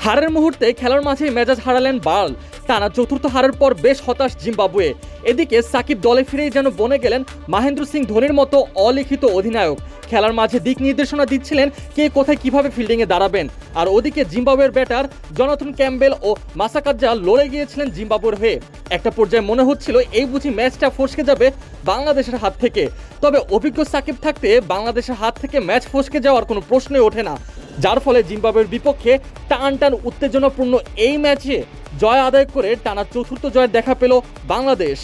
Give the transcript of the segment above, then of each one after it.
হারের মুহূর্তে খেলার মাঝেই মেজাজ হারালেন বার্ল। টানা চতুর্থ হারের পর বেশ হতাশ জিম্বাবুয়ে। এদিকে সাকিব দলে ফিরেই যেন বনে গেলেন মহেন্দ্র সিং ধোনির মতো অলিখিত অধিনায়ক। খেলার মাঝে দিক নির্দেশনা দিচ্ছিলেন কে কোথায় কিভাবে ফিল্ডিংয়ে দাঁড়াবেন। আর ওদিকে জিম্বাবুয়ের ব্যাটার জনাথন ক্যাম্বেল ও মাসাকাজ্জা লড়ে গিয়েছিলেন জিম্বাবুয়ের হয়ে। একটা পর্যায়ে মনে হচ্ছিল এই বুঝি ম্যাচটা ফসকে যাবে বাংলাদেশের হাত থেকে। তবে অভিজ্ঞ সাকিব থাকতে বাংলাদেশের হাত থেকে ম্যাচ ফসকে যাওয়ার কোনো প্রশ্নই ওঠে না, যার ফলে জিম্বাবুয়ের বিপক্ষে টান টান উত্তেজনাপূর্ণ এই ম্যাচে জয় আদায় করে টানা চতুর্থ জয়ের দেখা পেল বাংলাদেশ।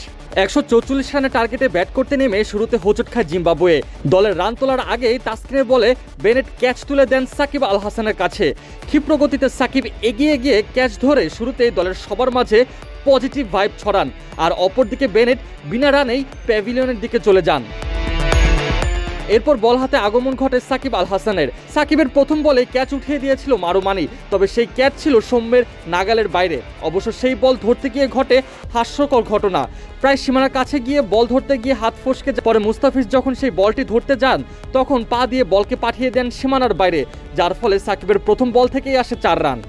144 রানের টার্গেটে ব্যাট করতে নেমে শুরুতে হোঁচট খায় জিম্বাবুয়ে। দলের রান তোলার আগেই তাসকিনের বলে বেনেট ক্যাচ তুলে দেন সাকিব আল হাসানের কাছে। ক্ষিপ্র গতিতে সাকিব এগিয়ে গিয়ে ক্যাচ ধরে শুরুতেই দলের সবার মাঝে পজিটিভ ভাইব ছড়ান। আর অপরদিকে বেনেট বিনা রানেই প্যাভিলিয়নের দিকে চলে যান। এরপর বল হাতে আগমন ঘটে সাকিব আল হাসানের। সাকিবের প্রথম বলে ক্যাচ উঠিয়ে দিয়েছিল মারুমানি, তবে সেই ক্যাচ ছিল সৌম্যের নাগালের বাইরে। অবশ্য সেই বল ধরতে গিয়ে ঘটে হাস্যকর ঘটনা। প্রায় সীমানার কাছে গিয়ে বল ধরতে গিয়ে হাত ফসকে পরে মুস্তাফিজ যখন সেই বলটি ধরতে যান তখন পা দিয়ে বলকে পাঠিয়ে দেন সীমানার বাইরে, যার ফলে সাকিবের প্রথম বল থেকেই আসে 4 রান।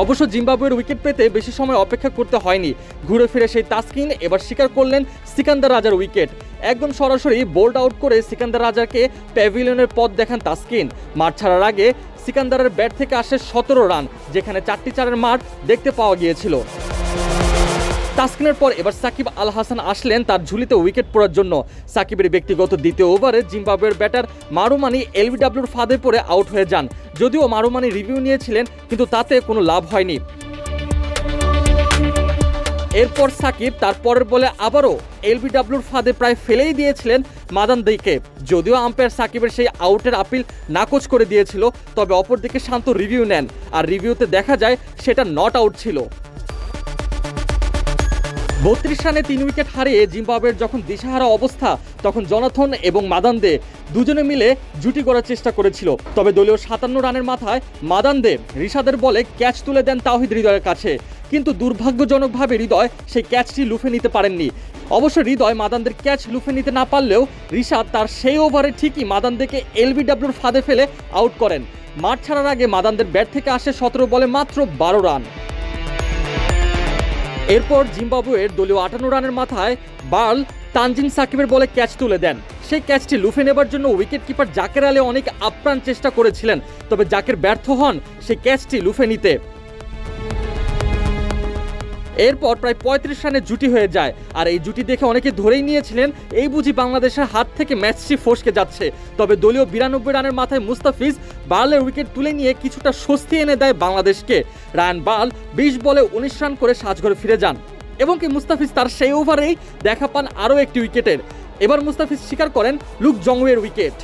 অবশ্য জিম্বাবুয়ের উইকেট পেতে বেশি সময় অপেক্ষা করতে হয়নি। ঘুরে ফিরে সেই তাসকিন এবার স্বীকার করলেন সিকান্দার রাজার উইকেট। একদম সরাসরি বোল্ড আউট করে সিকান্দার রাজাকে প্যাভিলিয়নের পথ দেখান তাসকিন। মাঠ ছাড়ার আগে সিকান্দারের ব্যাট থেকে আসে 17 রান, যেখানে 4টি চারের মাঠ দেখতে পাওয়া গিয়েছিল। তাসকিনের পর এবার সাকিব আল হাসান আসলেন তার ঝুলিতে উইকেট পড়ার জন্য। সাকিবের ব্যক্তিগত দ্বিতীয় ওভারে জিম্বাবুয়ের ব্যাটার মারুমানি এলবিডব্লিউর ফাঁদে পড়ে আউট হয়ে যান। যদিও মারুমানি রিভিউ নিয়েছিলেন, কিন্তু তাতে কোনো লাভ হয়নি। এরপর সাকিব তার পরের বলে আবারও এলবিডব্লিউর ফাঁদে প্রায় ফেলেই দিয়েছিলেন মাদানদেকে। যদিও আম্পায়ার সাকিবের সেই আউটের আপিল নাকচ করে দিয়েছিল, তবে অপরদিকে শান্ত রিভিউ নেন। আর রিভিউতে দেখা যায় সেটা নট আউট ছিল। 32 রানে 3 উইকেট হারিয়ে জিম্বাবুয়ের যখন দিশাহারা অবস্থা, তখন জনাথন এবং মাদানদে দুজনে মিলে জুটি করার চেষ্টা করেছিল। তবে দলীয় 57 রানের মাথায় মাদানদে রিশাদের বলে ক্যাচ তুলে দেন তাওহিদ হৃদয়ের কাছে, কিন্তু দুর্ভাগ্যজনকভাবে হৃদয় সেই ক্যাচটি লুফে নিতে পারেননি। অবশ্য হৃদয় মাদানদের ক্যাচ লুফে নিতে না পারলেও রিশাদ তার সেই ওভারে ঠিকই মাদানদেকে এলবিডব্লিউর ফাঁদে ফেলে আউট করেন। মাঠ ছাড়ার আগে মাদানদের ব্যাট থেকে আসে 17 বলে মাত্র 12 রান। এরপর জিম্বাবুয়ের দলীয় 58 রানের মাথায় বার্ল তানজিম সাকিবের বলে ক্যাচ তুলে দেন। সেই ক্যাচটি লুফে নেবার জন্য উইকেট কিপার জাকের আলী অনেক আপ্রাণ চেষ্টা করেছিলেন, তবে জাকের ব্যর্থ হন সেই ক্যাচটি লুফে নিতে। এরপর প্রায় 35 রানে জুটি হয়ে যায়। আর এই জুটি দেখে অনেকে ধরেই নিয়েছিলেন এই বুঝি বাংলাদেশের হাত থেকে ম্যাচটি ফসকে যাচ্ছে। তবে দলীয় 92 রানের মাথায় মুস্তাফিজ বার্লের উইকেট তুলে নিয়ে কিছুটা স্বস্তি এনে দেয় বাংলাদেশকে। রায়ান বার্ল 20 বলে 19 রান করে সাজঘরে ফিরে যান এবং কি মুস্তাফিজ তার সেই ওভারেই দেখা পান আরও একটি উইকেটের। এবার মুস্তাফিজ স্বীকার করেন লুক জংওয়ের উইকেট।